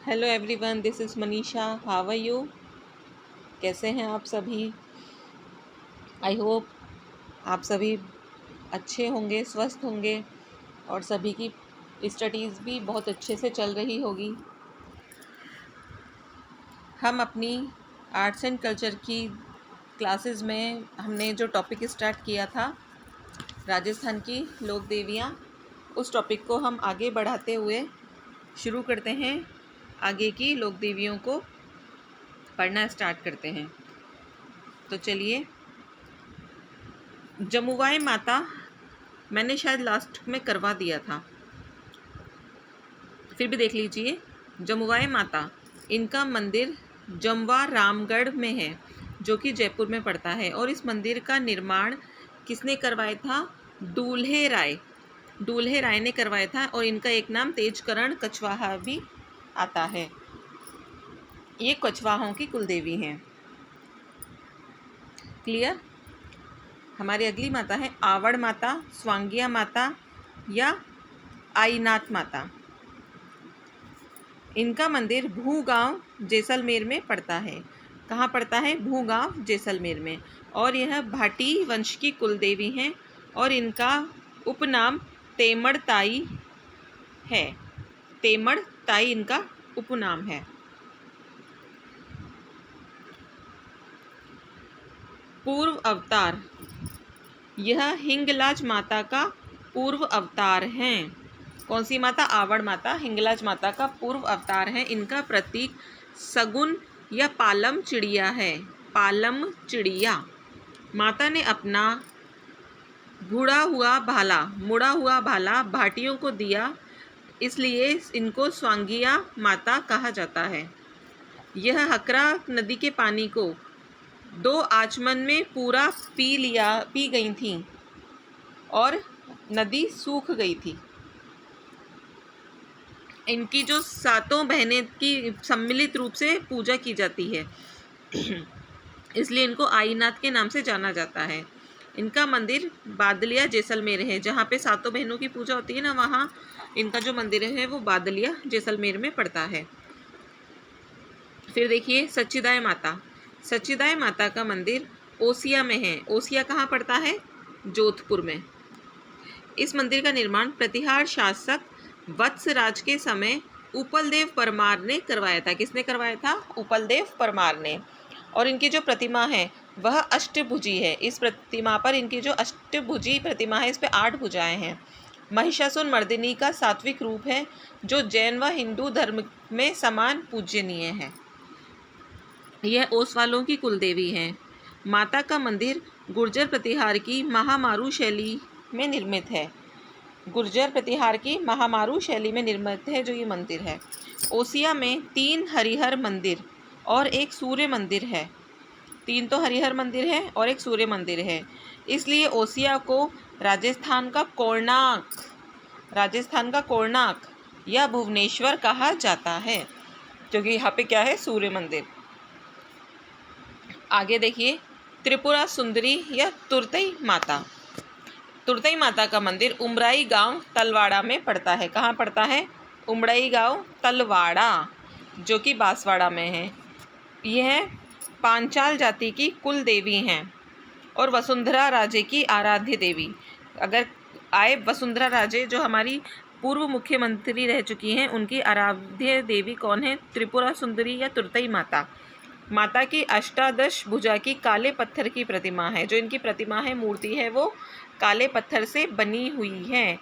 Hello everyone, this is Manisha. How are you? कैसे हैं आप सभी? आई होप आप सभी अच्छे होंगे, स्वस्थ होंगे और सभी की स्टडीज़ भी बहुत अच्छे से चल रही होगी। हम अपनी आर्ट्स एंड कल्चर की क्लासेस में हमने जो टॉपिक स्टार्ट किया था, राजस्थान की लोक देवियाँ, उस टॉपिक को हम आगे बढ़ाते हुए शुरू करते हैं। आगे की लोक देवियों को पढ़ना स्टार्ट करते हैं। तो चलिए, जमुवाई माता मैंने शायद लास्ट में करवा दिया था, फिर भी देख लीजिए। जमुवाई माता, इनका मंदिर जमवा रामगढ़ में है, जो कि जयपुर में पड़ता है। और इस मंदिर का निर्माण किसने करवाया था? दूल्हे राय ने करवाया था। और इनका एक नाम तेजकरण कछवाहा भी आता है। ये कछवाहों की कुलदेवी हैं। क्लियर? हमारी अगली माता है आवड़ माता, स्वांगिया माता या आईनाथ माता। इनका मंदिर भूगांव जैसलमेर में पड़ता है। कहाँ पड़ता है? भूगांव जैसलमेर में। और यह भाटी वंश की कुलदेवी हैं और इनका उपनाम तेमड़ताई है। तेमड़ताई इनका उपनाम है। पूर्व अवतार, यह हिंगलाज माता का पूर्व अवतार हैं। कौन सी माता? आवड़ माता हिंगलाज माता का पूर्व अवतार है। इनका प्रतीक सगुन या पालम चिड़िया है। पालम चिड़िया। माता ने अपना मुड़ा हुआ भाला भाटियों को दिया, इसलिए इनको स्वांगिया माता कहा जाता है। यह हकरा नदी के पानी को 2 आचमन में पूरा पी गई थी और नदी सूख गई थी। इनकी जो 7 बहनें की सम्मिलित रूप से पूजा की जाती है, इसलिए इनको आईनाथ के नाम से जाना जाता है। इनका मंदिर बादलिया जैसलमेर है। जहाँ पे 7 बहनों की पूजा होती है ना, वहाँ इनका जो मंदिर है वो बादलिया जैसलमेर में पड़ता है। फिर देखिए सच्चिदाय माता। सच्चिदाय माता का मंदिर ओसिया में है। ओसिया कहाँ पड़ता है? जोधपुर में। इस मंदिर का निर्माण प्रतिहार शासक वत्सराज के समय उपलदेव परमार ने करवाया था। किसने करवाया था? उपलदेव परमार ने। और इनकी जो प्रतिमा है वह अष्टभुजी है। इस प्रतिमा पर, इनकी जो अष्टभुजी प्रतिमा है, इस पे 8 भुजाएं हैं। महिषासुर मर्दिनी का सात्विक रूप है, जो जैन व हिंदू धर्म में समान पूजनीय है। यह ओसवालों की कुलदेवी है। माता का मंदिर गुर्जर प्रतिहार की महामारू शैली में निर्मित है। गुर्जर प्रतिहार की महामारू शैली में निर्मित है जो ये मंदिर है। ओसिया में 3 हरिहर मंदिर और एक सूर्य मंदिर है। 3 तो हरिहर मंदिर है और एक सूर्य मंदिर है। इसलिए ओसिया को राजस्थान का कोणार्क या भुवनेश्वर कहा जाता है, क्योंकि यहाँ पे क्या है? सूर्य मंदिर। आगे देखिए, त्रिपुरा सुंदरी या तुरतई माता। तुरतई माता का मंदिर उमराई गांव तलवाड़ा में पड़ता है। कहाँ पड़ता है? उमराई गांव तलवाड़ा, जो कि बांसवाड़ा में है। यह पांचाल जाति की कुल देवी हैं और वसुंधरा राजे की आराध्य देवी। अगर आए वसुंधरा राजे, जो हमारी पूर्व मुख्यमंत्री रह चुकी हैं, उनकी आराध्य देवी कौन है? त्रिपुरा सुंदरी या तुरतई माता। माता की 18 भुजा की काले पत्थर की प्रतिमा है। जो इनकी प्रतिमा है, मूर्ति है, वो काले पत्थर से बनी हुई है।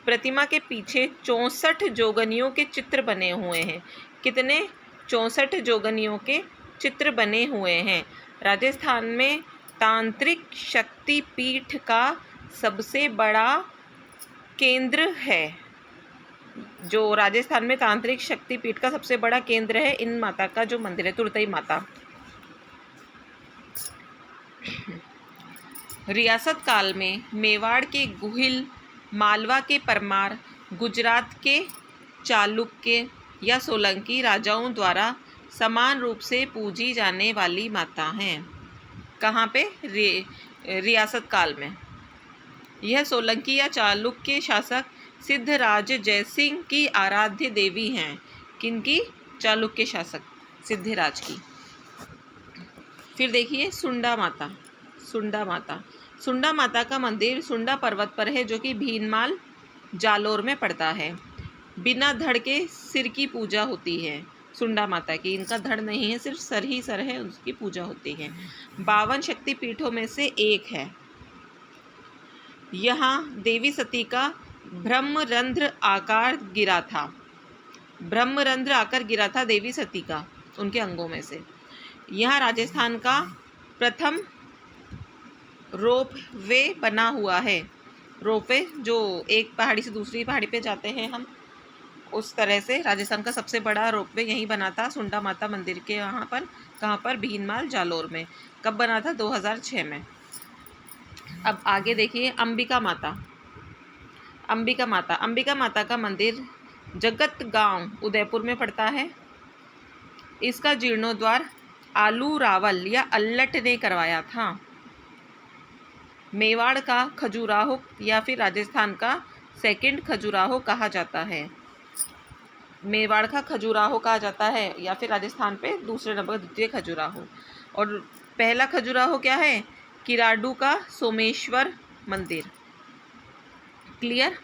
प्रतिमा के पीछे 64 जोगनियों के चित्र बने हुए हैं। कितने? 64 जोगनियों के चित्र बने हुए हैं। राजस्थान में तांत्रिक शक्तिपीठ का सबसे बड़ा केंद्र है। जो राजस्थान में तांत्रिक शक्तिपीठ का सबसे बड़ा केंद्र है, इन माता का जो मंदिर है, तुरतई माता। रियासत काल में मेवाड़ के गुहिल, मालवा के परमार, गुजरात के चालुक्य या सोलंकी राजाओं द्वारा समान रूप से पूजी जाने वाली माता हैं। कहाँ पे? रियासत काल में। यह सोलंकी या चालुक्य शासक सिद्धराज जयसिंह की आराध्य देवी हैं। किनकी? चालुक्य शासक सिद्धिराज की। फिर देखिए सुंडा माता। सुंडा माता, सुंडा माता का मंदिर सुंडा पर्वत पर है, जो कि भीनमाल जालोर में पड़ता है। बिना धड़ के सिर की पूजा होती है सुंडा माता की। इनका धड़ नहीं है, सिर्फ सर ही सर है, उसकी पूजा होती है। 52 शक्ति पीठों में से एक है। यहाँ देवी सती का ब्रह्मरंध्र आकार गिरा था। ब्रह्मरंध्र आकर गिरा था देवी सती का, उनके अंगों में से। यहाँ राजस्थान का प्रथम रोप वे बना हुआ है। रोप वे जो एक पहाड़ी से दूसरी पहाड़ी पे जाते हैं हम, उस तरह से राजस्थान का सबसे बड़ा रोप वे यहीं बना था सुंडा माता मंदिर के यहाँ पर। कहाँ पर? भीनमाल जालोर में। कब बना था? 2006 में। अब आगे देखिए अंबिका माता। अंबिका माता, अंबिका माता का मंदिर जगत गांव उदयपुर में पड़ता है। इसका जीर्णोद्वार आलू रावल या अल्लट ने करवाया था। मेवाड़ का खजुराहो या फिर राजस्थान का सेकंड खजुराहो कहा जाता है। मेवाड़ का खजुराहो कहा जाता है या फिर राजस्थान पे दूसरे नंबर द्वितीय खजुराहो। और पहला खजुराहो क्या है? किराडू का सोमेश्वर मंदिर। क्लियर।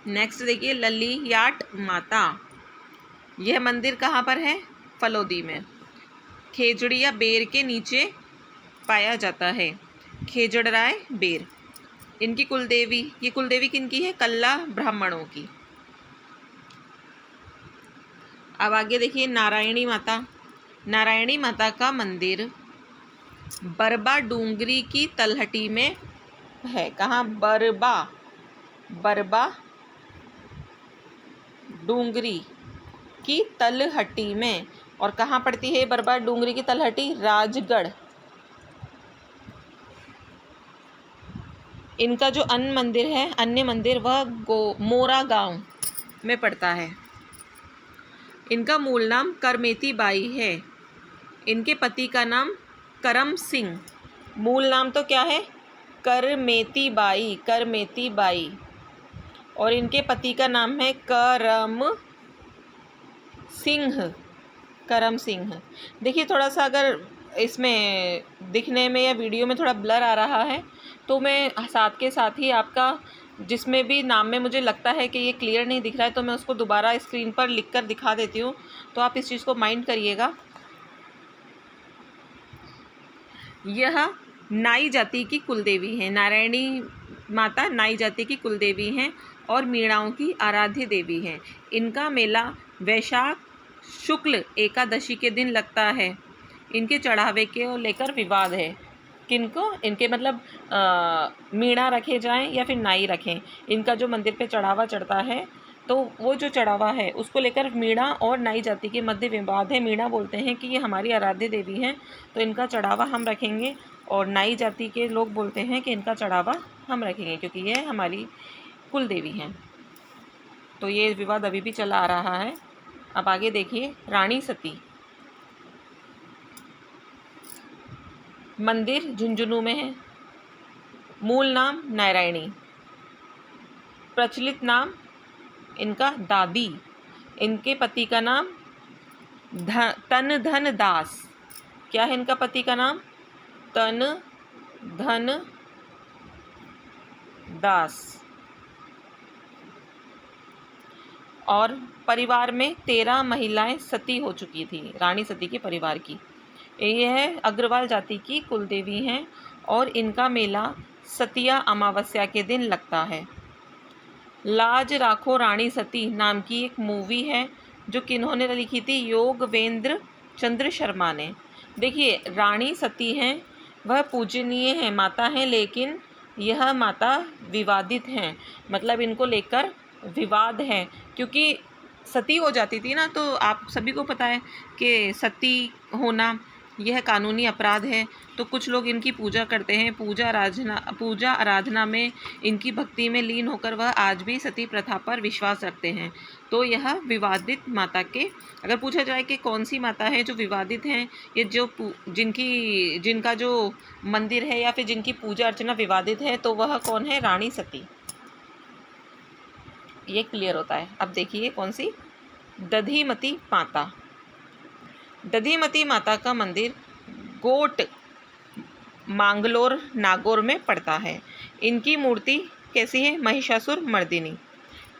नेक्स्ट देखिए ललियाट माता। यह मंदिर कहाँ पर है? फलोदी में। खेजड़ी या बेर के नीचे पाया जाता है। खेजड़राय बेर इनकी कुलदेवी। ये कुलदेवी किनकी है? कल्ला ब्राह्मणों की। अब आगे देखिए नारायणी माता। नारायणी माता का मंदिर बरबा डूंगरी की तलहटी में है। कहाँ? बरबा डूंगरी की तलहटी में। और कहाँ पड़ती है बरबा डूंगरी की तलहटी? राजगढ़। इनका जो अन्य मंदिर वह मोरा गांव में पड़ता है। इनका मूल नाम करमेती बाई है। इनके पति का नाम करम सिंह। मूल नाम तो क्या है? Karmeti by, Karmeti by. और इनके पति का नाम है करम सिंह, करम सिंह। देखिए थोड़ा सा अगर इसमें दिखने में या वीडियो में थोड़ा ब्लर आ रहा है तो मैं साथ के साथ ही आपका जिसमें भी नाम में मुझे लगता है कि ये क्लियर नहीं दिख रहा है तो मैं उसको दोबारा स्क्रीन पर लिखकर दिखा देती हूँ, तो आप इस चीज़ को माइंड करिएगा। यह नाई जाति की कुलदेवी है। नारायणी माता नाई जाति की कुलदेवी हैं और मीणाओं की आराध्य देवी हैं। इनका मेला वैशाख शुक्ल एकादशी के दिन लगता है। इनके चढ़ावे के लेकर विवाद है। किनको? इनके मतलब मीणा रखे जाएं या फिर नाई रखें। इनका जो मंदिर पे चढ़ावा चढ़ता है तो वो जो चढ़ावा है उसको लेकर मीणा और नाई जाति के मध्य विवाद है। मीणा बोलते हैं कि ये हमारी आराध्य देवी हैं तो इनका चढ़ावा हम रखेंगे, और नाई जाति के लोग बोलते हैं कि इनका चढ़ावा हम रखेंगे क्योंकि ये हमारी कुल देवी हैं। तो ये विवाद अभी भी चला आ रहा है। अब आगे देखिए रानी सती। मंदिर झुंझुनू में है। मूल नाम नारायणी, प्रचलित नाम इनका दादी। इनके पति का नाम तन धन दास। क्या है इनका पति का नाम? तन धन दास। और परिवार में 13 महिलाएं सती हो चुकी थी, रानी सती के परिवार की। यह अग्रवाल जाति की कुलदेवी हैं और इनका मेला सतिया अमावस्या के दिन लगता है। लाज राखो रानी सती नाम की एक मूवी है जो किन्होंने लिखी थी? योगवेंद्र चंद्र शर्मा ने। देखिए रानी सती हैं, वह पूजनीय है माता हैं, लेकिन यह माता विवादित हैं। मतलब इनको लेकर विवाद है क्योंकि सती हो जाती थी ना, तो आप सभी को पता है कि सती होना यह कानूनी अपराध है। तो कुछ लोग इनकी पूजा करते हैं, पूजा आराधना में इनकी भक्ति में लीन होकर वह आज भी सती प्रथा पर विश्वास रखते हैं। तो यह विवादित माता के, अगर पूछा जाए कि कौन सी माता है जो विवादित हैं, ये जो जिनका जो मंदिर है या फिर जिनकी पूजा अर्चना विवादित है, तो वह कौन है? रानी सती। ये क्लियर होता है। अब देखिए कौन सी? दधिमती माता। दधिमती माता का मंदिर गोट मांगलोर नागौर में पड़ता है। इनकी मूर्ति कैसी है? महिषासुर मर्दिनी।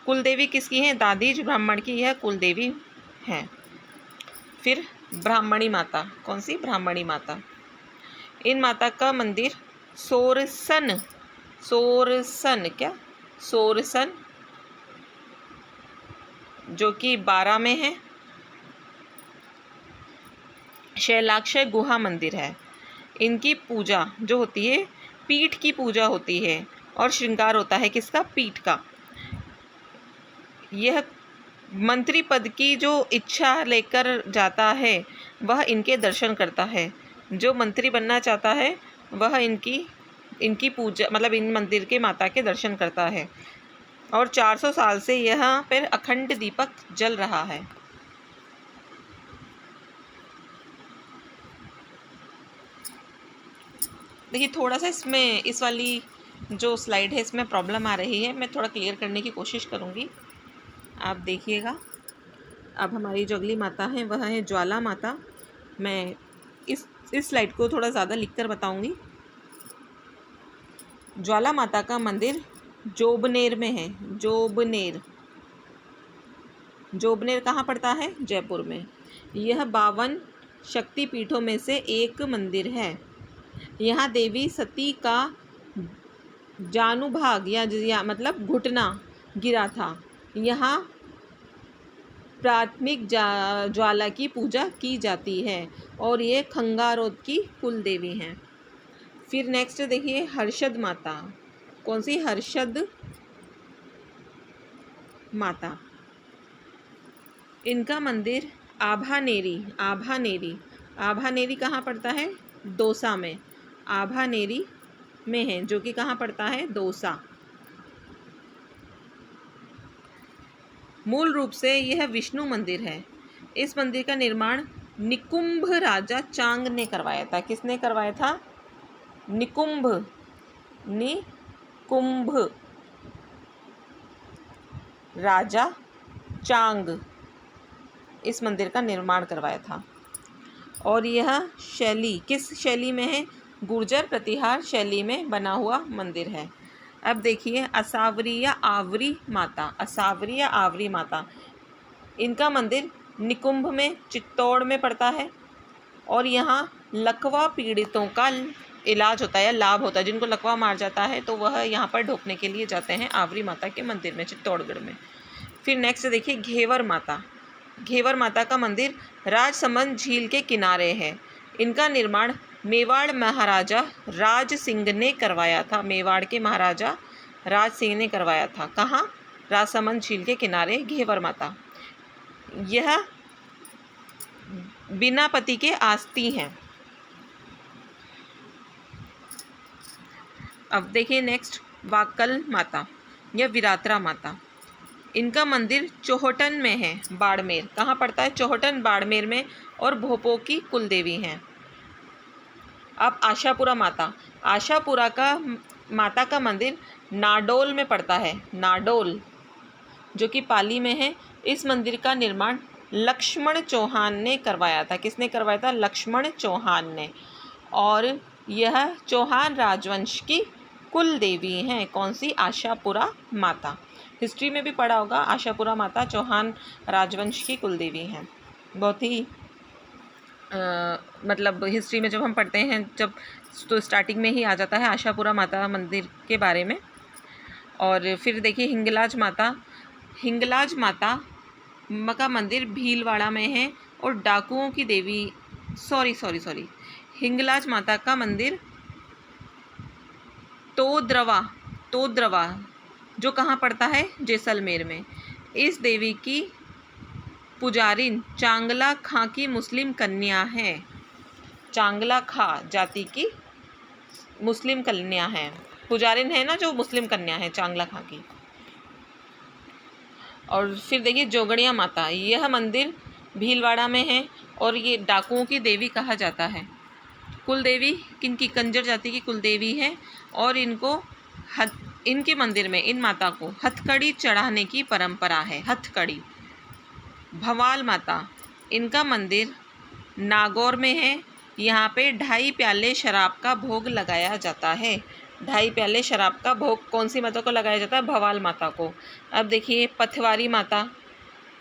कुलदेवी किसकी है? दादीज ब्राह्मण की यह कुलदेवी है। फिर ब्राह्मणी माता, कौन सी? ब्राह्मणी माता। इन माता का मंदिर सोरसन, सोरसन क्या? सोरसन जो कि 12 में है, शैलाक्ष गुहा मंदिर है। इनकी पूजा जो होती है, पीठ की पूजा होती है और श्रृंगार होता है किसका? पीठ का। यह मंत्री पद की जो इच्छा लेकर जाता है वह इनके दर्शन करता है। जो मंत्री बनना चाहता है वह इनकी पूजा मतलब इन मंदिर के माता के दर्शन करता है। और 400 साल से यहाँ पर अखंड दीपक जल रहा है। देखिए थोड़ा सा इसमें इस वाली जो स्लाइड है इसमें प्रॉब्लम आ रही है, मैं थोड़ा क्लियर करने की कोशिश करूँगी। आप देखिएगा। अब हमारी जो अगली माता है वह है ज्वाला माता। मैं इस स्लाइड को थोड़ा ज़्यादा लिखकर बताऊँगी। ज्वाला माता का मंदिर जोबनेर में है। जोबनेर, जोबनेर कहाँ पड़ता है? जयपुर में। यह 52 शक्तिपीठों में से एक मंदिर है। यहाँ देवी सती का जानुभाग या मतलब घुटना गिरा था। यहाँ प्राथमिक ज्वाला की पूजा की जाती है और ये खंगारोद की कुल देवी हैं। फिर नेक्स्ट देखिए हर्षद माता। कौन सी? हर्षद माता। इनका मंदिर आभानेरी, आभानेरी, आभानेरी कहाँ पड़ता है? दौसा में। आभानेरी में है जो कि कहाँ पड़ता है? दौसा। मूल रूप से यह विष्णु मंदिर है। इस मंदिर का निर्माण निकुंभ राजा चांग ने करवाया था। किसने करवाया था? निकुंभ, निकुंभ राजा चांग इस मंदिर का निर्माण करवाया था। और यह शैली किस शैली में है? गुर्जर प्रतिहार शैली में बना हुआ मंदिर है। अब देखिए असावरिया आवरी माता। असावरिया आवरी माता, इनका मंदिर निकुंभ में चित्तौड़ में पड़ता है और यहाँ लकवा पीड़ितों का इलाज होता है या लाभ होता है। जिनको लकवा मार जाता है तो वह यहाँ पर ढोकने के लिए जाते हैं आवरी माता के मंदिर में, चित्तौड़गढ़ में। फिर नेक्स्ट देखिए घेवर माता। घेवर माता का मंदिर राजसमंद झील के किनारे है। इनका निर्माण मेवाड़ महाराजा राज सिंह ने करवाया था। मेवाड़ के महाराजा राज सिंह ने करवाया था। कहाँ? राजसमंद झील के किनारे घेवर माता। यह बिना पति के आस्ती हैं। अब देखिए नेक्स्ट वाकल माता या विरात्रा माता। इनका मंदिर चौहटन में है, बाड़मेर। कहाँ पड़ता है? चौहटन बाड़मेर में और भोपो की कुलदेवी हैं। अब आशापुरा माता। आशापुरा का माता का मंदिर नाडोल में पड़ता है। नाडोल जो कि पाली में है। इस मंदिर का निर्माण लक्ष्मण चौहान ने करवाया था। किसने करवाया था? लक्ष्मण चौहान ने। और यह चौहान राजवंश की कुल देवी हैं। कौन सी? आशापुरा माता। हिस्ट्री में भी पढ़ा होगा, आशापुरा माता चौहान राजवंश की कुल देवी हैं। बहुत ही मतलब हिस्ट्री में जब हम पढ़ते हैं जब तो स्टार्टिंग में ही आ जाता है आशापुरा माता मंदिर के बारे में। और फिर देखिए हिंगलाज माता। हिंगलाज माता का मंदिर भीलवाड़ा में है और डाकुओं की देवी सॉरी हिंगलाज माता का मंदिर तोद्रवा जो कहाँ पड़ता है? जैसलमेर में। इस देवी की पुजारिन चांगला खां की मुस्लिम कन्या है। चांगला खां जाति की मुस्लिम कन्या है। पुजारिन है ना जो मुस्लिम कन्या है चांगला खां की। और फिर देखिए जोगड़िया माता। यह मंदिर भीलवाड़ा में है और ये डाकुओं की देवी कहा जाता है। कुल देवी किनकी? कंजर जाति की कुल देवी है। और इनके मंदिर में इन माता को हथकड़ी चढ़ाने की परंपरा है। हथकड़ी। भवाल माता। इनका मंदिर नागौर में है। यहाँ पे 2.5 प्याले शराब का भोग लगाया जाता है। 2.5 प्याले शराब का भोग कौन सी माता को लगाया जाता है? भवाल माता को। अब देखिए पथवारी माता,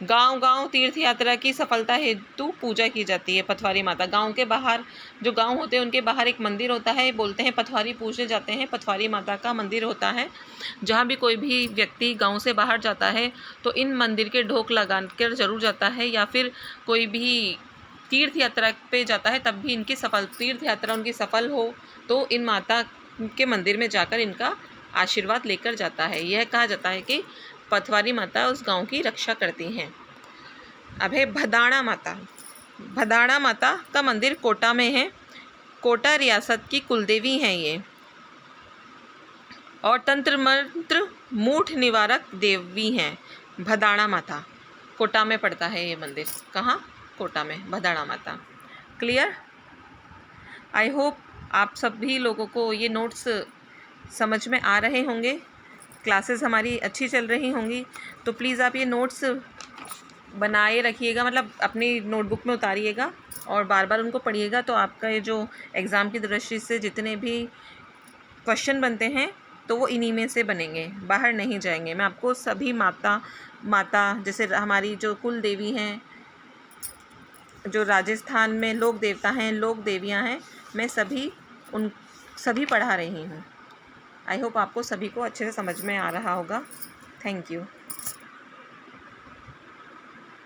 गांव गांव तीर्थ यात्रा की सफलता हेतु पूजा की जाती है। पथवारी माता गांव के बाहर, जो गांव होते हैं उनके बाहर एक मंदिर होता है, बोलते हैं पथवारी पूजे जाते हैं। पथवारी माता का मंदिर होता है। जहां भी कोई भी व्यक्ति गांव से बाहर जाता है तो इन मंदिर के ढोक लगा कर जरूर जाता है, या फिर कोई भी तीर्थ यात्रा पे जाता है तब भी इनकी तीर्थ यात्रा उनकी सफल हो तो इन माता के मंदिर में जाकर इनका आशीर्वाद लेकर जाता है। यह कहा जाता है कि पथवारी माता उस गांव की रक्षा करती हैं। अब है भदाणा माता। भदाणा माता का मंदिर कोटा में है। कोटा रियासत की कुलदेवी हैं ये, और तंत्र मंत्र मूठ निवारक देवी हैं। भदाणा माता कोटा में पड़ता है ये मंदिर। कहाँ? कोटा में, भदाणा माता। क्लियर? आई होप आप सभी लोगों को ये नोट्स समझ में आ रहे होंगे। क्लासेस हमारी अच्छी चल रही होंगी, तो प्लीज़ आप ये नोट्स बनाए रखिएगा, मतलब अपनी नोटबुक में उतारिएगा और बार बार उनको पढ़िएगा। तो आपका ये जो एग्ज़ाम की दृष्टि से जितने भी क्वेश्चन बनते हैं तो वो इन्हीं में से बनेंगे, बाहर नहीं जाएंगे। मैं आपको सभी माता जैसे हमारी जो कुल देवी हैं, जो राजस्थान में लोक देवता हैं, लोक देवियाँ हैं, मैं सभी पढ़ा रही हूँ। आई होप आपको सभी को अच्छे से समझ में आ रहा होगा। Thank you.